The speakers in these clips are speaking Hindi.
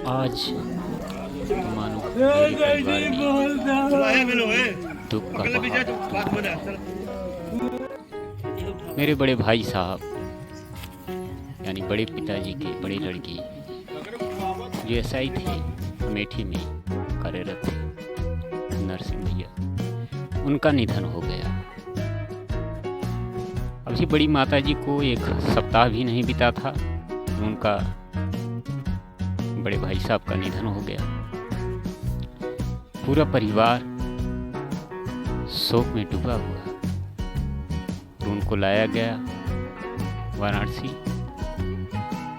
आज मानो मेरे परिवार में दुख का पहाड़। मेरे बड़े भाई साहब यानी बड़े पिताजी के बड़े लड़के जो एसआई थे, अमेठी में कार्यरत थे, नरसिंह भैया, उनका निधन हो गया। अभी बड़ी माताजी को एक सप्ताह भी नहीं बीता था, उनका बड़े भाई साहब का निधन हो गया। पूरा परिवार शोक में डूबा हुआ। तो उनको लाया गया वाराणसी,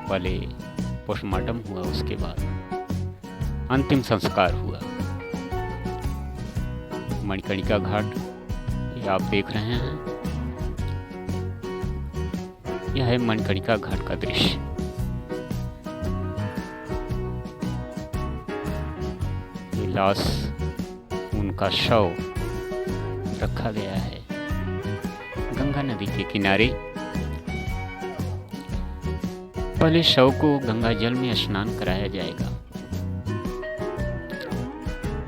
पहले पोस्टमार्टम हुआ, उसके बाद अंतिम संस्कार हुआ। मणिकर्णिका घाट ये आप देख रहे हैं, यह है मणिकर्णिका घाट का दृश्य। ये लाश, उनका शव रखा गया है गंगा नदी के किनारे। पहले शव को गंगा जल में स्नान कराया जाएगा,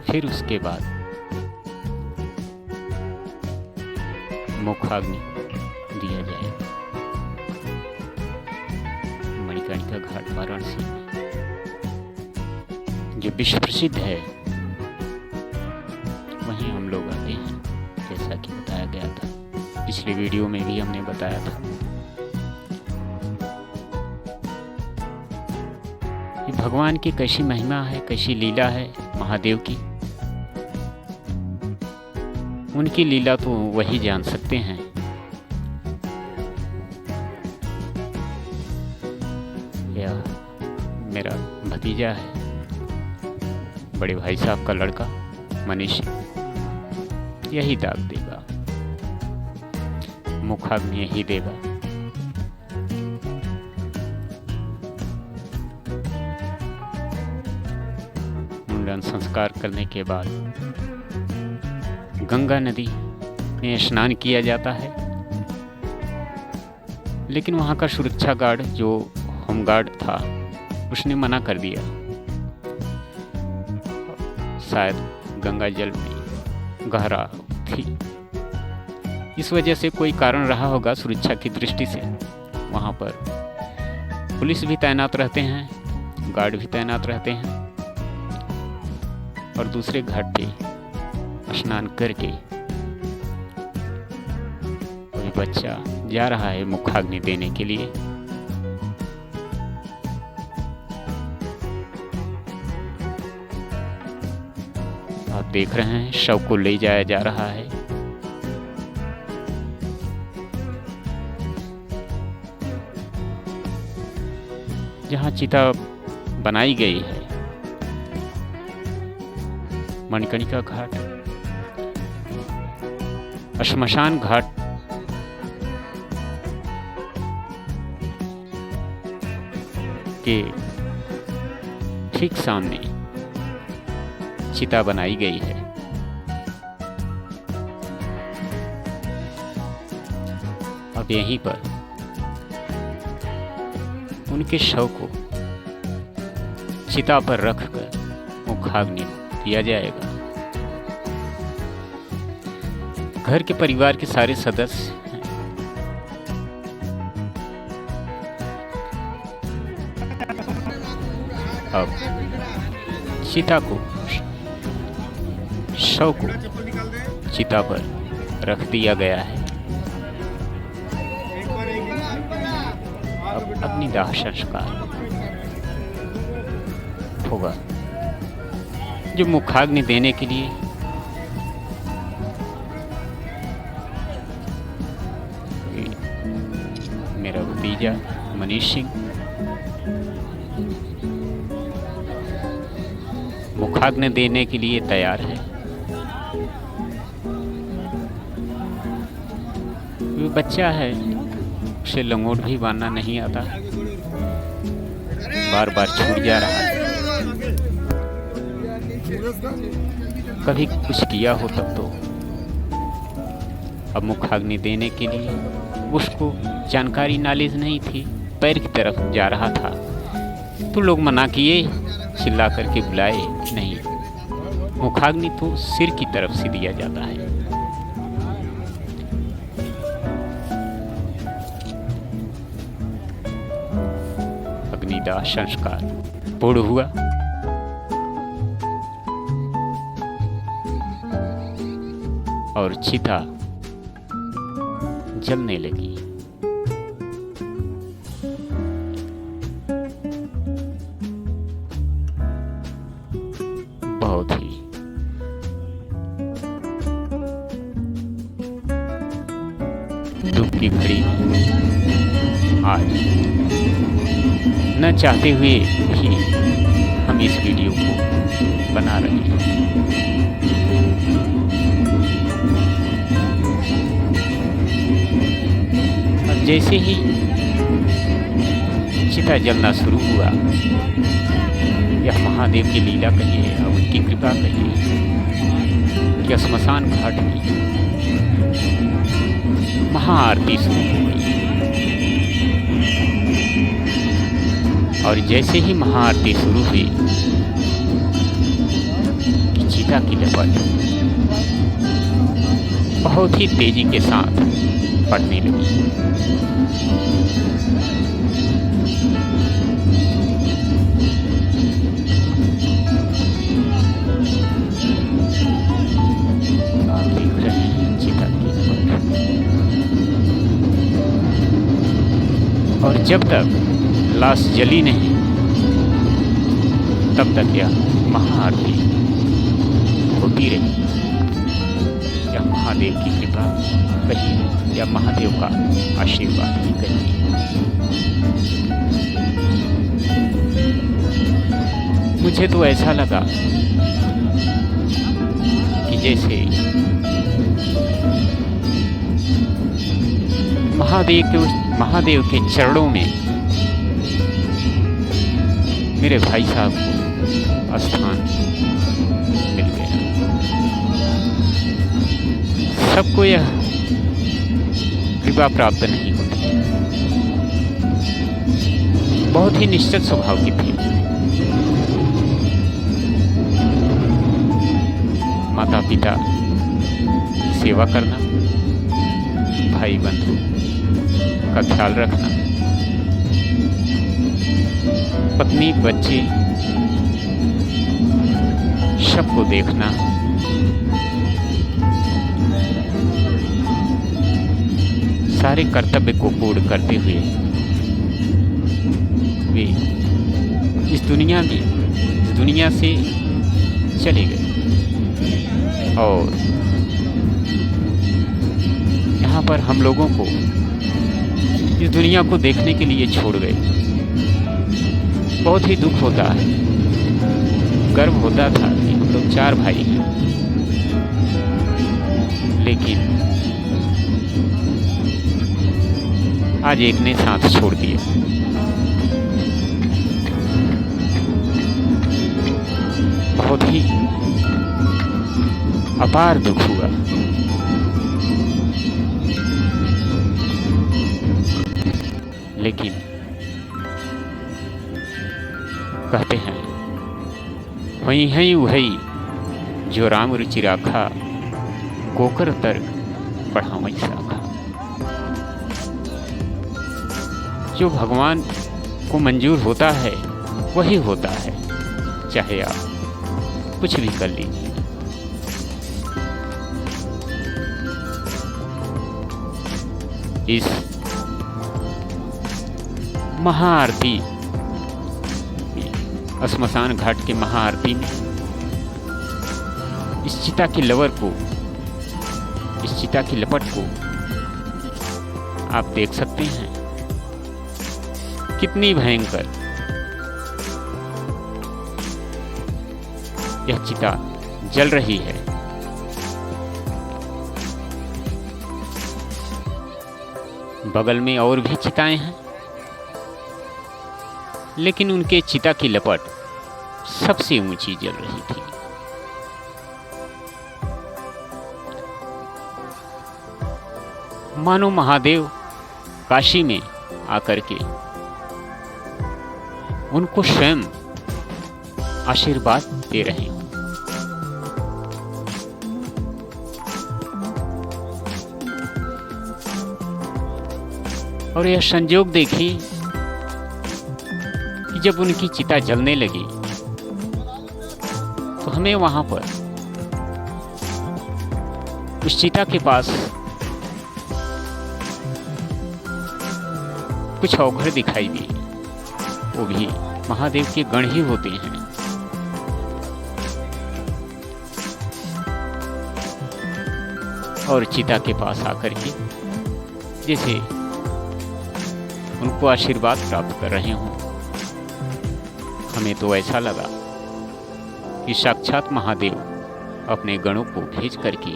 फिर उसके बाद मुखाग्नि दिया जाएगा। मणिकर्णिका घाट वाराणसी जो विश्व प्रसिद्ध है, वहीं हम लोग आते हैं, जैसा कि बताया गया था पिछले वीडियो में भी हमने बताया था। कि भगवान की कैसी महिमा है, कैसी लीला है महादेव की। उनकी लीला तो वही जान सकते हैं। यह मेरा भतीजा है, बड़े भाई साहब का लड़का मनीष, यही दाग देगा, मुखाग्नि यही देगा। मुंडन संस्कार करने के बाद गंगा नदी में स्नान किया जाता है, लेकिन वहाँ का सुरक्षा गार्ड जो होम गार्ड था, उसने मना कर दिया। शायद गंगा जल में गहरा थी, इस वजह से कोई कारण रहा होगा सुरक्षा की दृष्टि से। वहाँ पर पुलिस भी तैनात रहते हैं, गार्ड भी तैनात रहते हैं, और दूसरे घाट पे स्नान करके कोई बच्चा जा रहा है मुखाग्नि देने के लिए। आप देख रहे हैं शव को ले जाया जा रहा है। जहाँ चिता बनाई गई है, मणिकर्णिका घाट, श्मशान घाट के ठीक सामने चिता बनाई गई है। अब यहीं पर उनके शव को चिता पर रखकर मुखाग्नि दिया जाएगा। घर के परिवार के सारे सदस्य हैं। अब चिता को, शव को चिता पर रख दिया गया है। अब अपनी दाह संस्कार होगा। जो मुखाग्नि देने के लिए मेरा भतीजा मनीष सिंह मुखाग्नि देने के लिए तैयार है। वो बच्चा है, उसे लंगोट भी बांधना नहीं आता, बार बार छूट जा रहा है। कभी कुछ किया हो तब तो। अब मुखाग्नि देने के लिए उसको जानकारी, नॉलेज नहीं थी, पैर की तरफ जा रहा था तो लोग मना किए, चिल्ला करके बुलाए, नहीं, मुखाग्नि तो सिर की तरफ से दिया जाता है। अग्निदाह संस्कार पूर्ण हुआ। और चिता जलने लगी। बहुत ही दुख की घड़ी आज न चाहते हुए भी हम इस वीडियो को बना रहे हैं। और जैसे ही चिता जलना शुरू हुआ, यह महादेव की लीला कहिए और उनकी कृपा कहिए कि श्मशान घाट में महाआरती शुरू हो गई। और जैसे ही महाआरती शुरू हुई कि चिता की लपट बहुत ही तेजी के साथ पड़ने लगी। आप देख रहे हैं चिता की लपट। और जब तक लाश जली नहीं, तब तक यह महाआरती होती रही। यह महादेव की कृपा कहिए या महादेव का आशीर्वाद ही कहिए। मुझे तो ऐसा लगा कि जैसे महादेव के चरणों में मेरे भाई साहब को स्थान मिल गया। सबको यह कृपा प्राप्त नहीं होती। बहुत ही निश्चित स्वभाव की थी। माता पिता की सेवा करना, भाई बंधु का ख्याल रखना, पत्नी बच्चे सबको देखना, सारे कर्तव्य को पूर्ण करते हुए वे इस दुनिया से चले गए। और यहाँ पर हम लोगों को इस दुनिया को देखने के लिए छोड़ गए। बहुत ही दुख होता है। गर्व होता था कि हम लोग 4 भाई हैं, लेकिन आज एक ने साथ छोड़ दिया। बहुत ही अपार दुख हुआ। लेकिन कहते हैं वही जो राम रुचि राखा, गोकर तर्क बढ़ावई शाखा। जो भगवान को मंजूर होता है वही होता है, चाहे आप कुछ भी कर लीजिए। इस महाआरती, श्मशान घाट के महाआरती में इस चिता की लवर को, इस चिता की लपट को आप देख सकते हैं। कितनी भयंकर यह चिता जल रही है। बगल में और भी चिताएं हैं, लेकिन उनके चिता की लपट सबसे ऊंची जल रही थी। मानो महादेव काशी में आकर के उनको स्वयं आशीर्वाद दे रहे हों। और यह संयोग देखिए कि जब उनकी चिता जलने लगी तो हमें वहां पर उस चिता के पास कुछ अवघड़ दिखाई दिए। वो भी महादेव के गण ही होते हैं। और चिता के पास आकर के जैसे उनको आशीर्वाद प्राप्त कर रहे हों। हमें तो ऐसा लगा कि साक्षात महादेव अपने गणों को भेज करके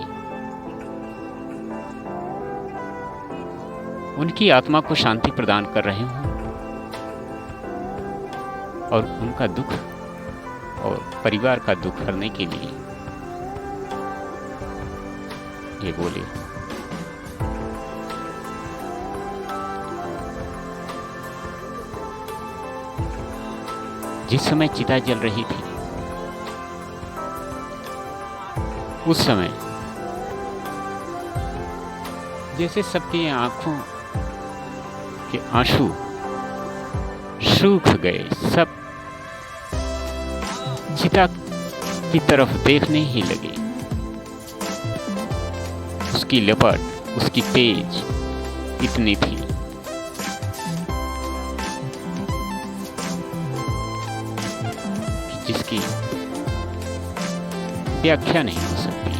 उनकी आत्मा को शांति प्रदान कर रहे हों और उनका दुख और परिवार का दुख हरने के लिए ये बोले। जिस समय चिता जल रही थी उस समय जैसे सबकी आंखों के आंसू सूख गए, सब चिता की तरफ देखने ही लगे। उसकी लपट, उसकी तेज इतनी थी कि जिसकी व्याख्या नहीं हो सकती।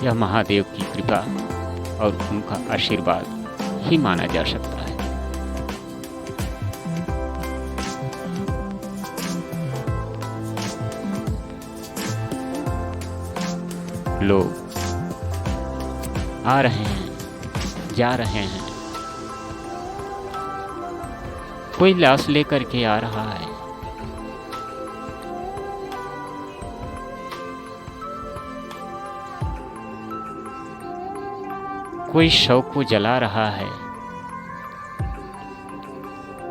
यह महादेव की कृपा और उनका आशीर्वाद ही माना जा सकता है। लोग आ रहे हैं, जा रहे हैं। कोई लाश लेकर के आ रहा है। कोई शव को जला रहा है।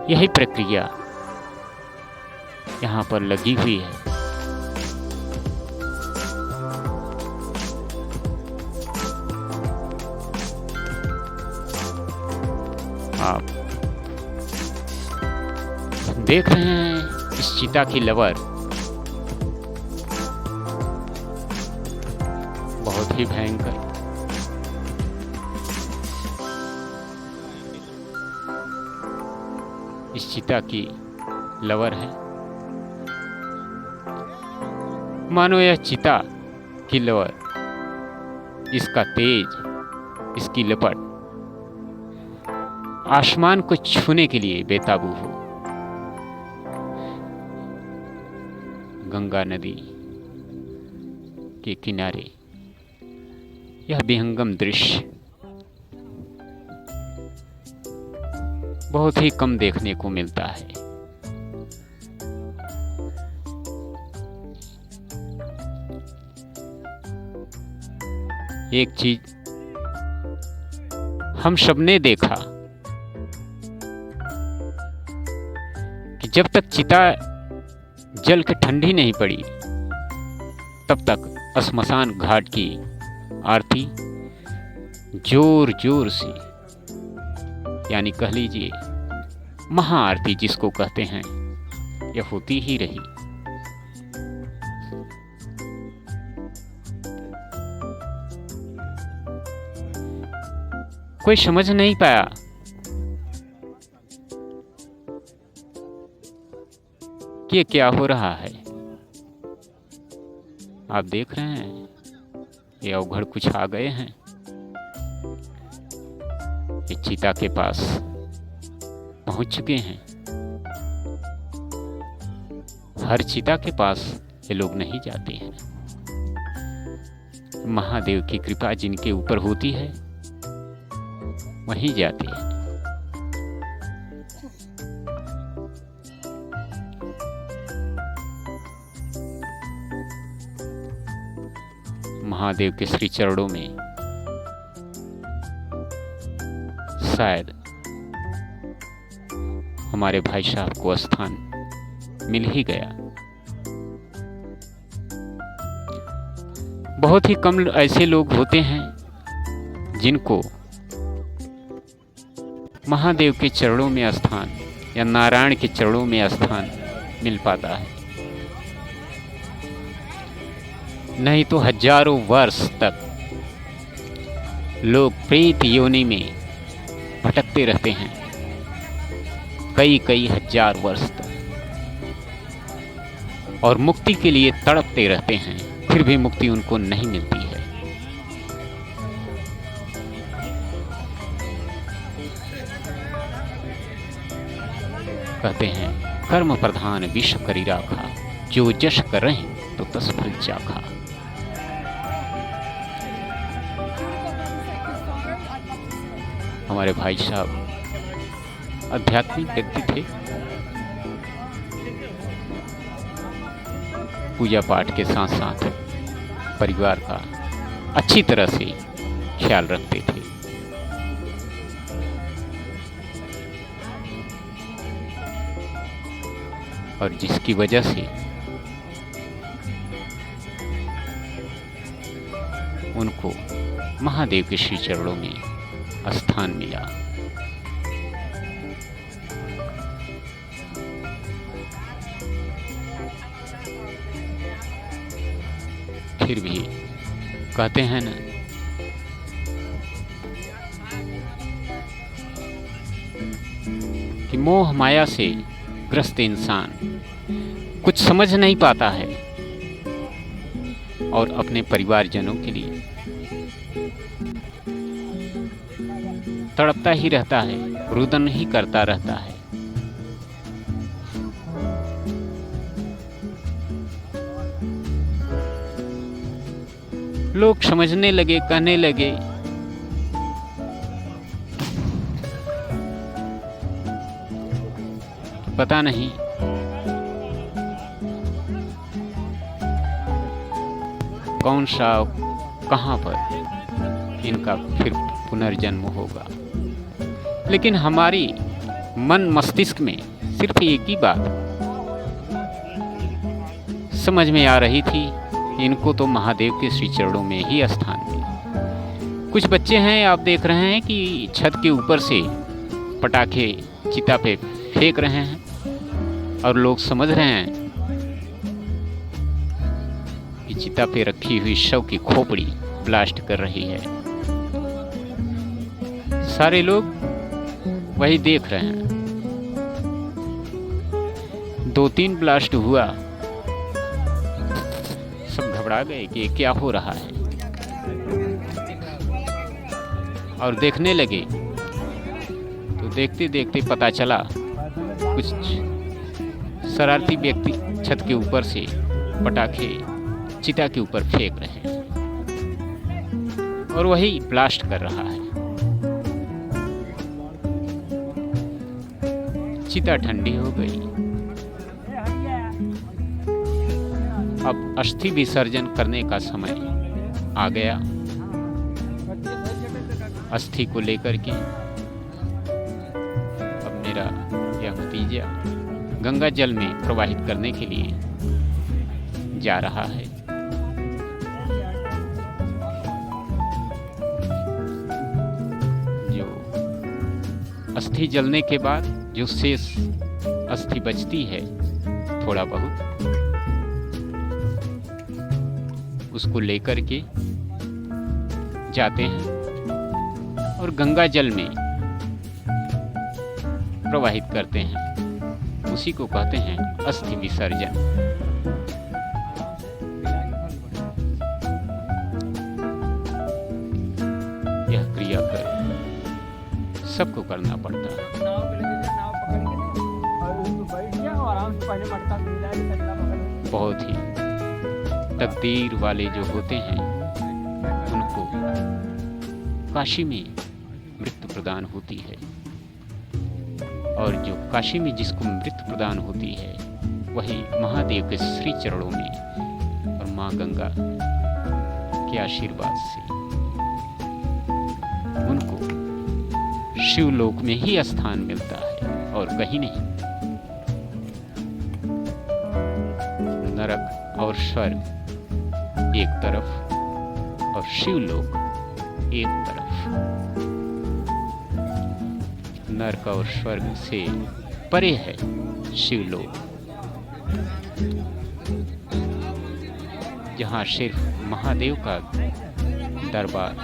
यही प्रक्रिया यहाँ पर लगी हुई है। आप देख रहे हैं इस चिता की लवर बहुत ही भयंकर। इस चिता की लवर है। मानो यह चिता की लवर, इसका तेज, इसकी लपट आसमान को छूने के लिए बेताबू हो। गंगा नदी के किनारे यह विहंगम दृश्य बहुत ही कम देखने को मिलता है। एक चीज हम सबने देखा कि जब तक चिता जल के ठंडी नहीं पड़ी तब तक श्मशान घाट की आरती जोर जोर से, यानी कह लीजिए महाआरती जिसको कहते हैं, यह होती ही रही। कोई समझ नहीं पाया कि ये क्या हो रहा है। आप देख रहे हैं ये अवघड़ कुछ आ गए हैं। ये चिता के पास पहुंच चुके हैं। हर चिता के पास ये लोग नहीं जाते हैं। महादेव की कृपा जिनके ऊपर होती है वहीं जाते हैं। महादेव के श्री चरणों में शायद हमारे भाई साहब को स्थान मिल ही गया। बहुत ही कम ऐसे लोग होते हैं जिनको महादेव के चरणों में स्थान या नारायण के चरणों में स्थान मिल पाता है। नहीं तो हजारों वर्ष तक लोग प्रेत योनि में भटकते रहते हैं, कई कई हजार वर्ष तक, और मुक्ति के लिए तड़पते रहते हैं, फिर भी मुक्ति उनको नहीं मिलती है। कहते हैं कर्म प्रधान विश्व करी राखा, जो जश कर रहे तो तस फल चाखा। हमारे भाई साहब आध्यात्मिक व्यक्ति थे, पूजा पाठ के साथ साथ परिवार का अच्छी तरह से ख्याल रखते थे। और जिसकी वजह से उनको महादेव के श्री चरणों में स्थान मिला। फिर भी कहते हैं ना, कि मोह माया से ग्रस्त इंसान कुछ समझ नहीं पाता है और अपने परिवारजनों के लिए तड़पता ही रहता है, रुदन ही करता रहता है। लोग समझने लगे, कहने लगे पता नहीं कौन सा कहां पर इनका फिर पुनर्जन्म होगा। लेकिन हमारी मन मस्तिष्क में सिर्फ एक ही बात समझ में आ रही थी, इनको तो महादेव के श्री चरणों में ही स्थान मिला। कुछ बच्चे हैं, आप देख रहे हैं कि छत के ऊपर से पटाखे चिता पे फेंक रहे हैं और लोग समझ रहे हैं कि चिता पे रखी हुई शव की खोपड़ी ब्लास्ट कर रही है। सारे लोग वही देख रहे हैं। 2-3 ब्लास्ट हुआ, सब घबरा गए कि क्या हो रहा है, और देखने लगे तो देखते देखते पता चला कुछ शरारती व्यक्ति छत के ऊपर से पटाखे चिता के ऊपर फेंक रहे हैं और वही ब्लास्ट कर रहा है। चिता ठंडी हो गई। अब अस्थि विसर्जन करने का समय आ गया। अस्थि को लेकर के अब मेरा यह भतीजा गंगा जल में प्रवाहित करने के लिए जा रहा है। जो अस्थि जलने के बाद जो शेष अस्थि बचती है थोड़ा बहुत, उसको लेकर के जाते हैं और गंगा जल में प्रवाहित करते हैं। उसी को कहते हैं अस्थि विसर्जन। यह क्रिया कर सबको करना पड़ता है। बहुत ही तकदीर वाले जो होते हैं उनको काशी में मृत्यु प्रदान होती है, और जो काशी में जिसको मृत्यु प्रदान होती है वही महादेव के श्री चरणों में और माँ गंगा के आशीर्वाद से उनको शिवलोक में ही स्थान मिलता है और कहीं नहीं। नरक और स्वर्ग एक तरफ और शिवलोक एक तरफ। नरक और स्वर्ग से परे है शिवलोक, जहाँ सिर्फ महादेव का दरबार